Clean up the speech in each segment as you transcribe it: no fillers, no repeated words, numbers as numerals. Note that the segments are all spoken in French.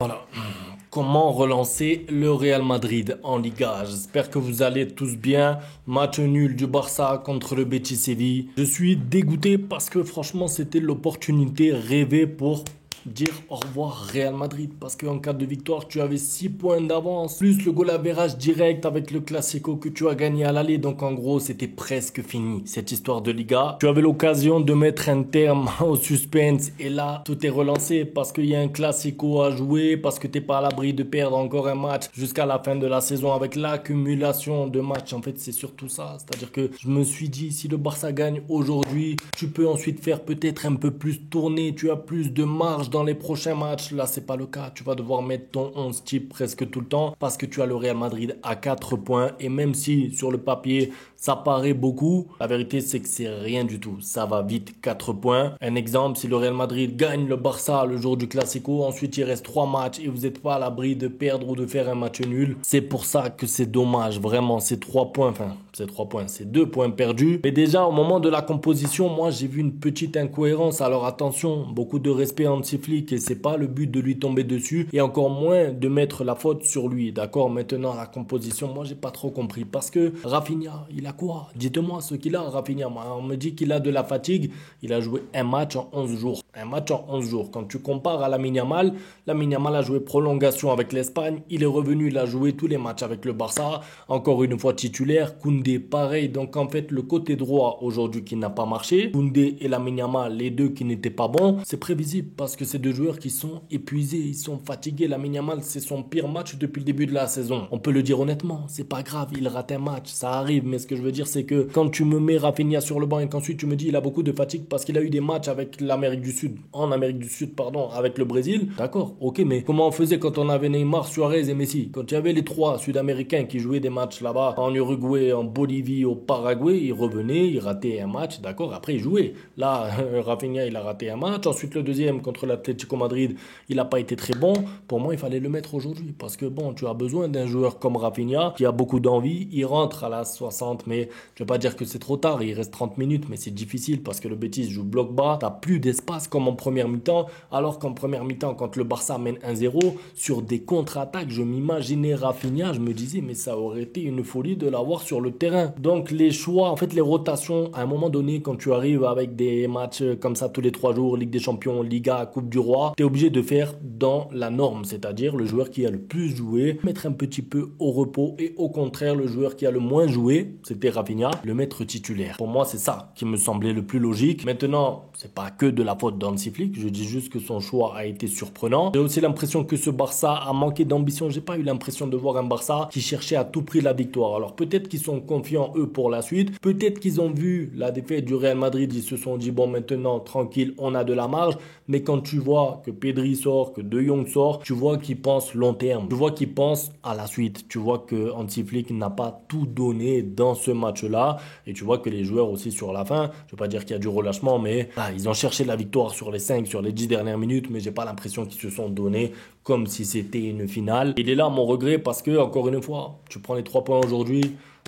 Voilà. Comment relancer le Real Madrid en Liga? J'espère que vous allez tous bien. Match nul du Barça contre le Betis Séville. Je suis dégoûté parce que franchement, c'était l'opportunité rêvée pour dire au revoir Real Madrid. Parce qu'en cas de victoire, tu avais 6 points d'avance. Plus le goal average direct avec le Classico que tu as gagné à l'aller. Donc en gros, c'était presque fini cette histoire de Liga. Tu avais l'occasion de mettre un terme au suspense. Et là, tout est relancé parce qu'il y a un Classico à jouer. Parce que t'es pas à l'abri de perdre encore un match jusqu'à la fin de la saison avec l'accumulation de matchs. En fait, c'est surtout ça. C'est-à-dire que je me suis dit, si le Barça gagne aujourd'hui, tu peux ensuite faire peut-être un peu plus tourner. Tu as plus de marge dans les prochains matchs. Là, c'est pas le cas. Tu vas devoir mettre ton 11 type presque tout le temps parce que tu as le Real Madrid à 4 points. Et même si sur le papier, ça paraît beaucoup, la vérité, c'est que c'est rien du tout. Ça va vite, 4 points. Un exemple, si le Real Madrid gagne le Barça le jour du Classico, ensuite il reste 3 matchs et vous n'êtes pas à l'abri de perdre ou de faire un match nul. C'est pour ça que c'est dommage. Vraiment, c'est 3 points. Enfin, c'est 3 points. C'est 2 points perdus. Mais déjà, au moment de la composition, moi, j'ai vu une petite incohérence. Alors attention, beaucoup de respect à Hansi Flick et c'est pas le but de lui tomber dessus et encore moins de mettre la faute sur lui. D'accord? Maintenant, la composition, moi, j'ai pas trop compris parce que Rafinha, il a quoi? Dites-moi ce qu'il a, Rafinha. On me dit qu'il a de la fatigue. Il a joué un match en 11 jours. Un match en 11 jours. Quand tu compares à Lamine Yamal a joué prolongation avec l'Espagne. Il est revenu, il a joué tous les matchs avec le Barça. Encore une fois titulaire. Koundé, pareil. Donc, en fait, le côté droit aujourd'hui qui n'a pas marché. Koundé et Lamine Yamal, les deux qui n'étaient pas bons. C'est prévisible parce que c'est deux joueurs qui sont épuisés. Ils sont fatigués. Lamine Yamal, c'est son pire match depuis le début de la saison. On peut le dire honnêtement. C'est pas grave. Il rate un match. Ça arrive. Mais ce que je veux dire, c'est que quand tu me mets Rafinha sur le banc et qu'ensuite tu me dis il a beaucoup de fatigue parce qu'il a eu des matchs avec l'Amérique du Sud, en Amérique du Sud, pardon, avec le Brésil, d'accord, ok, mais comment on faisait quand on avait Neymar, Suarez et Messi? Quand il y avait les trois Sud-Américains qui jouaient des matchs là-bas, en Uruguay, en Bolivie, au Paraguay, ils revenaient, ils rataient un match, d'accord, après ils jouaient. Là, Rafinha, il a raté un match, ensuite le deuxième contre l'Atlético Madrid, il n'a pas été très bon. Pour moi, il fallait le mettre aujourd'hui parce que bon, tu as besoin d'un joueur comme Rafinha qui a beaucoup d'envie, il rentre à la 60, mais je vais pas dire que c'est trop tard, il reste 30 minutes, mais c'est difficile parce que le Betis joue bloc bas, t'as plus d'espace comme en première mi-temps, alors qu'en première mi-temps, quand le Barça mène 1-0, sur des contre-attaques, je m'imaginais Rafinha, je me disais, mais ça aurait été une folie de l'avoir sur le terrain. Donc les choix, en fait les rotations, à un moment donné, quand tu arrives avec des matchs comme ça tous les 3 jours, Ligue des Champions, Liga, Coupe du Roi, t'es obligé de faire dans la norme, c'est-à-dire le joueur qui a le plus joué, mettre un petit peu au repos et au contraire, le joueur qui a le moins joué, c'était Rafinha, le mettre titulaire. Pour moi, c'est ça qui me semblait le plus logique. Maintenant, c'est pas que de la faute d'Hansi Flick, je dis juste que son choix a été surprenant. J'ai aussi l'impression que ce Barça a manqué d'ambition. J'ai pas eu l'impression de voir un Barça qui cherchait à tout prix la victoire. Alors peut-être qu'ils sont confiants eux pour la suite, peut-être qu'ils ont vu la défaite du Real Madrid, ils se sont dit bon maintenant tranquille, on a de la marge, mais quand tu vois que Pedri sort, que De Jong sort, tu vois qu'ils pensent long terme, tu vois qu'ils pensent à la suite, tu vois que Hansi Flick n'a pas tout donné dans ce match-là et tu vois que les joueurs aussi sur la fin, je veux pas dire qu'il y a du relâchement, mais ils ont cherché la victoire sur les 5, sur les 10 dernières minutes, mais j'ai pas l'impression qu'ils se sont donnés comme si c'était une finale. Il est là mon regret parce que, encore une fois, tu prends les 3 points aujourd'hui,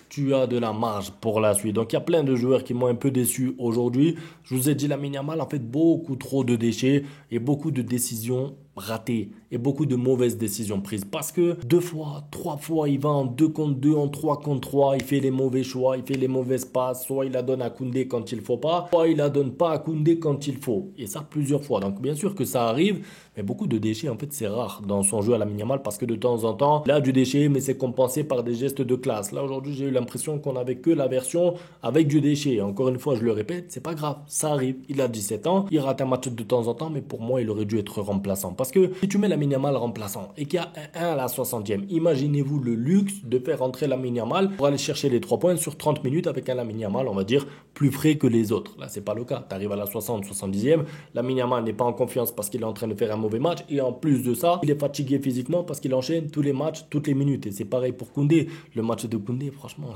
tu as de la marge pour la suite. Donc il y a plein de joueurs qui m'ont un peu déçu aujourd'hui. Je vous ai dit, Lamine Yamal en fait beaucoup trop de déchets et beaucoup de décisions ratées et beaucoup de mauvaises décisions prises parce que 2 fois, 3 fois il va en 2 contre 2, en 3 contre 3, il fait les mauvais choix, il fait les mauvaises passes, soit il la donne à Koundé quand il faut pas, soit il la donne pas à Koundé quand il faut, et ça plusieurs fois. Donc bien sûr que ça arrive, mais beaucoup de déchets en fait c'est rare dans son jeu à Lamine Yamal parce que de temps en temps il a du déchet mais c'est compensé par des gestes de classe. Là aujourd'hui j'ai eu l'impression qu'on avait que la version avec du déchet. Encore une fois je le répète, c'est pas grave, ça arrive, il a 17 ans, il rate un match de temps en temps, mais pour moi il aurait dû être remplaçant. Parce que si tu mets Lamine Yamal remplaçant et qu'il y a un 1 à la 60e, imaginez-vous le luxe de faire rentrer Lamine Yamal pour aller chercher les 3 points sur 30 minutes avec un Lamine Yamal, on va dire, plus frais que les autres. Là, c'est pas le cas. Tu arrives à la 60, 70e, Lamine Yamal n'est pas en confiance parce qu'il est en train de faire un mauvais match et en plus de ça, il est fatigué physiquement parce qu'il enchaîne tous les matchs, toutes les minutes. Et c'est pareil pour Koundé. Le match de Koundé, franchement,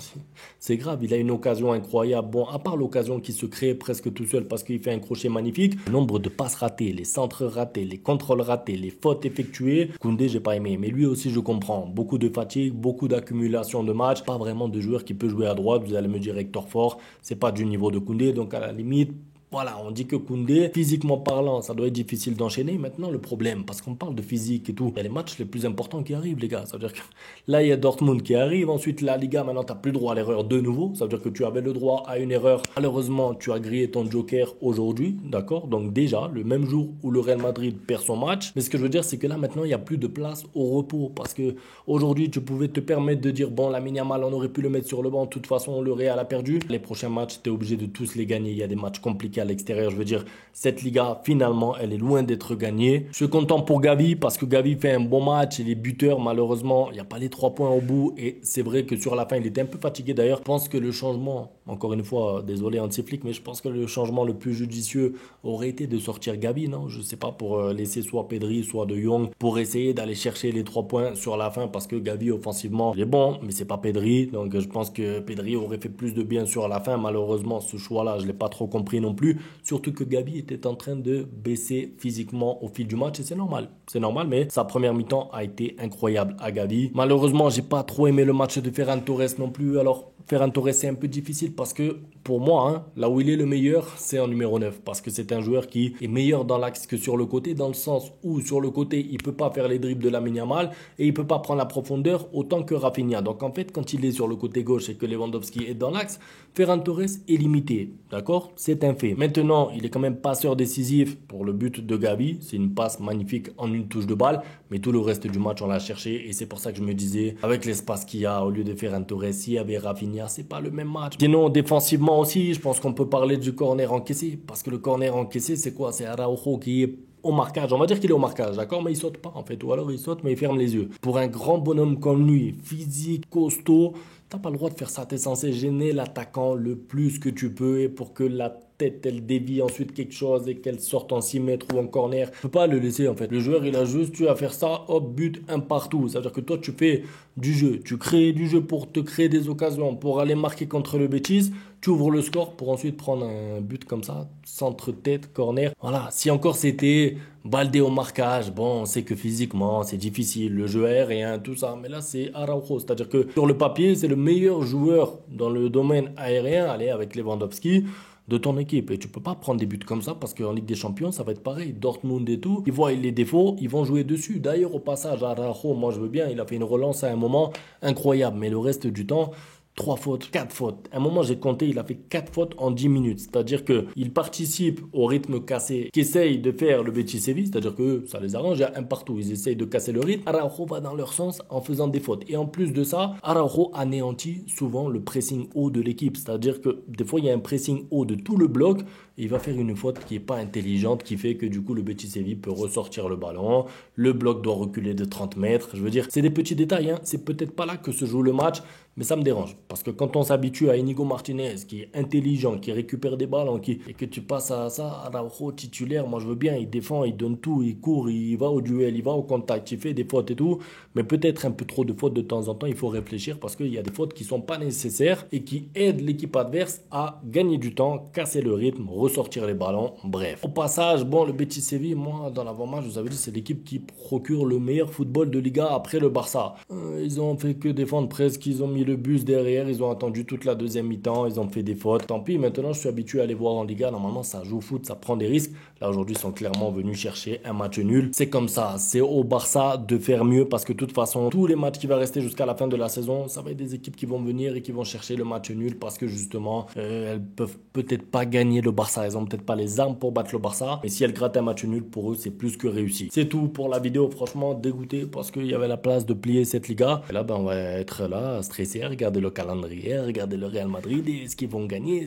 c'est grave. Il a une occasion incroyable. Bon, à part l'occasion qui se crée presque tout seul parce qu'il fait un crochet magnifique, le nombre de passes ratées, les centres ratés, les contrôles ratés, les fautes effectuées, Koundé, j'ai pas aimé. Mais lui aussi, je comprends. Beaucoup de fatigue, beaucoup d'accumulation de matchs. Pas vraiment de joueur qui peut jouer à droite. Vous allez me dire Hector Fort, c'est pas du niveau de Koundé. Donc, à la limite, voilà, on dit que Koundé, physiquement parlant, ça doit être difficile d'enchaîner. Maintenant, le problème, parce qu'on parle de physique et tout, il y a les matchs les plus importants qui arrivent, les gars. Ça veut dire que là, il y a Dortmund qui arrive. Ensuite, la Liga, maintenant, tu n'as plus le droit à l'erreur de nouveau. Ça veut dire que tu avais le droit à une erreur. Malheureusement, tu as grillé ton joker aujourd'hui, d'accord? Donc déjà, le même jour où le Real Madrid perd son match. Mais ce que je veux dire, c'est que là, maintenant, il n'y a plus de place au repos. Parce que aujourd'hui, tu pouvais te permettre de dire, bon, Lamine Yamal, on aurait pu le mettre sur le banc. De toute façon, le Real a perdu. Les prochains matchs, tu es obligé de tous les gagner. Il y a des matchs compliqués à l'extérieur. Je veux dire, cette Liga, finalement, elle est loin d'être gagnée. Je suis content pour Gavi parce que Gavi fait un bon match. Il est buteur, malheureusement, il n'y a pas les 3 points au bout. Et c'est vrai que sur la fin, il était un peu fatigué d'ailleurs. Je pense que le changement, encore une fois, désolé anti-flic, mais je pense que le changement le plus judicieux aurait été de sortir Gavi, non? Je sais pas, pour laisser soit Pedri, soit De Jong, pour essayer d'aller chercher les 3 points sur la fin parce que Gavi, offensivement, il est bon, mais c'est pas Pedri. Donc je pense que Pedri aurait fait plus de bien sur la fin. Malheureusement, ce choix-là, je l'ai pas trop compris non plus. Surtout que Gavi était en train de baisser physiquement au fil du match et c'est normal. C'est normal, mais sa première mi-temps a été incroyable à Gavi. Malheureusement, j'ai pas trop aimé le match de Ferran Torres non plus. Alors, Ferran Torres, c'est un peu difficile parce que pour moi, hein, là où il est le meilleur, c'est en numéro 9. Parce que c'est un joueur qui est meilleur dans l'axe que sur le côté, dans le sens où sur le côté, il peut pas faire les dribbles de Lamine Yamal et il peut pas prendre la profondeur autant que Rafinha. Donc en fait, quand il est sur le côté gauche et que Lewandowski est dans l'axe, Ferran Torres est limité. D'accord? C'est un fait. Maintenant, il est quand même passeur décisif pour le but de Gavi. C'est une passe magnifique en une touche de balle. Mais tout le reste du match, on l'a cherché. Et c'est pour ça que je me disais, avec l'espace qu'il y a, au lieu de Ferran Torres, s'il y avait Rafinha, c'est pas le même match. Sinon, défensivement aussi, je pense qu'on peut parler du corner encaissé. Parce que le corner encaissé, c'est quoi? C'est Araujo qui est au marquage. On va dire qu'il est au marquage, d'accord? Mais il saute pas, en fait. Ou alors il saute, mais il ferme les yeux. Pour un grand bonhomme comme lui, physique, costaud, t'as pas le droit de faire ça. T'es censé gêner l'attaquant le plus que tu peux et pour que la tête, elle dévie ensuite quelque chose et qu'elle sorte en 6 mètres ou en corner. Tu peux pas le laisser en fait. Le joueur, il a juste eu à faire ça, hop, but, un partout. Ça veut dire que toi, tu fais du jeu. Tu crées du jeu pour te créer des occasions, pour aller marquer contre le Betis. Tu ouvres le score pour ensuite prendre un but comme ça, centre-tête, corner. Voilà, si encore c'était Baldé au marquage, bon, on sait que physiquement, c'est difficile, le jeu aérien, tout ça. Mais là, c'est Araujo. C'est-à-dire que sur le papier, c'est le meilleur joueur dans le domaine aérien, allez, avec Lewandowski, de ton équipe. Et tu peux pas prendre des buts comme ça parce qu'en Ligue des Champions, ça va être pareil. Dortmund et tout, ils voient les défauts, ils vont jouer dessus. D'ailleurs, au passage, Araujo, moi je veux bien, il a fait une relance à un moment incroyable. Mais le reste du temps, 3 fautes, 4 fautes. À un moment, j'ai compté, il a fait 4 fautes en 10 minutes. C'est-à-dire qu'il participe au rythme cassé qu'essaye de faire le Betis Séville. C'est-à-dire que ça les arrange, il y a un partout. Ils essayent de casser le rythme. Araujo va dans leur sens en faisant des fautes. Et en plus de ça, Araujo anéantit souvent le pressing haut de l'équipe. C'est-à-dire que des fois, il y a un pressing haut de tout le bloc. Et il va faire une faute qui n'est pas intelligente, qui fait que du coup, le Betis Séville peut ressortir le ballon. Le bloc doit reculer de 30 mètres. Je veux dire, c'est des petits détails. Hein. C'est peut-être pas là que se joue le match, mais ça me dérange. Parce que quand on s'habitue à Inigo Martinez, qui est intelligent, qui récupère des ballons, et que tu passes à ça, Araujo titulaire, moi je veux bien, il défend, il donne tout, il court, il va au duel, il va au contact, il fait des fautes et tout, mais peut-être un peu trop de fautes de temps en temps, il faut réfléchir parce qu'il y a des fautes qui sont pas nécessaires et qui aident l'équipe adverse à gagner du temps, casser le rythme, ressortir les ballons, bref. Au passage, bon, le Betis Séville, moi, dans l'avant-match, je vous avais dit, c'est l'équipe qui procure le meilleur football de Liga après le Barça. Ils ont fait que défendre presque, ils ont mis le bus derrière, ils ont attendu toute la deuxième mi-temps, ils ont fait des fautes. Tant pis, maintenant je suis habitué à les voir en Liga. Normalement, ça joue au foot, ça prend des risques. Là, aujourd'hui, ils sont clairement venus chercher un match nul. C'est comme ça, c'est au Barça de faire mieux parce que de toute façon, tous les matchs qui vont rester jusqu'à la fin de la saison, ça va être des équipes qui vont venir et qui vont chercher le match nul parce que justement, elles peuvent peut-être pas gagner le Barça. Elles ont peut-être pas les armes pour battre le Barça. Mais si elles grattent un match nul, pour eux, c'est plus que réussi. C'est tout pour la vidéo. Franchement, dégoûté parce qu'il y avait la place de plier cette Liga. Et là, ben, on va être là, stressé, regarder le calendrier, regarder le Real Madrid. Est-ce qu'ils vont gagner?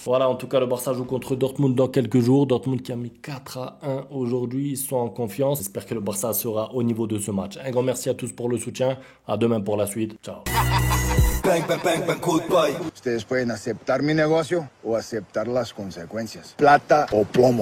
Voilà, en tout cas, le Barça joue contre Dortmund dans quelques jours. Dortmund qui a mis 4-1 aujourd'hui. Ils sont en confiance. J'espère que le Barça sera au niveau de ce match. Un grand merci à tous pour le soutien. À demain pour la suite. Ciao. Bang, bang, bang, bang, goodbye. Ustedes pueden aceptar mi negocio o aceptar las consecuencias. Plata o plomo.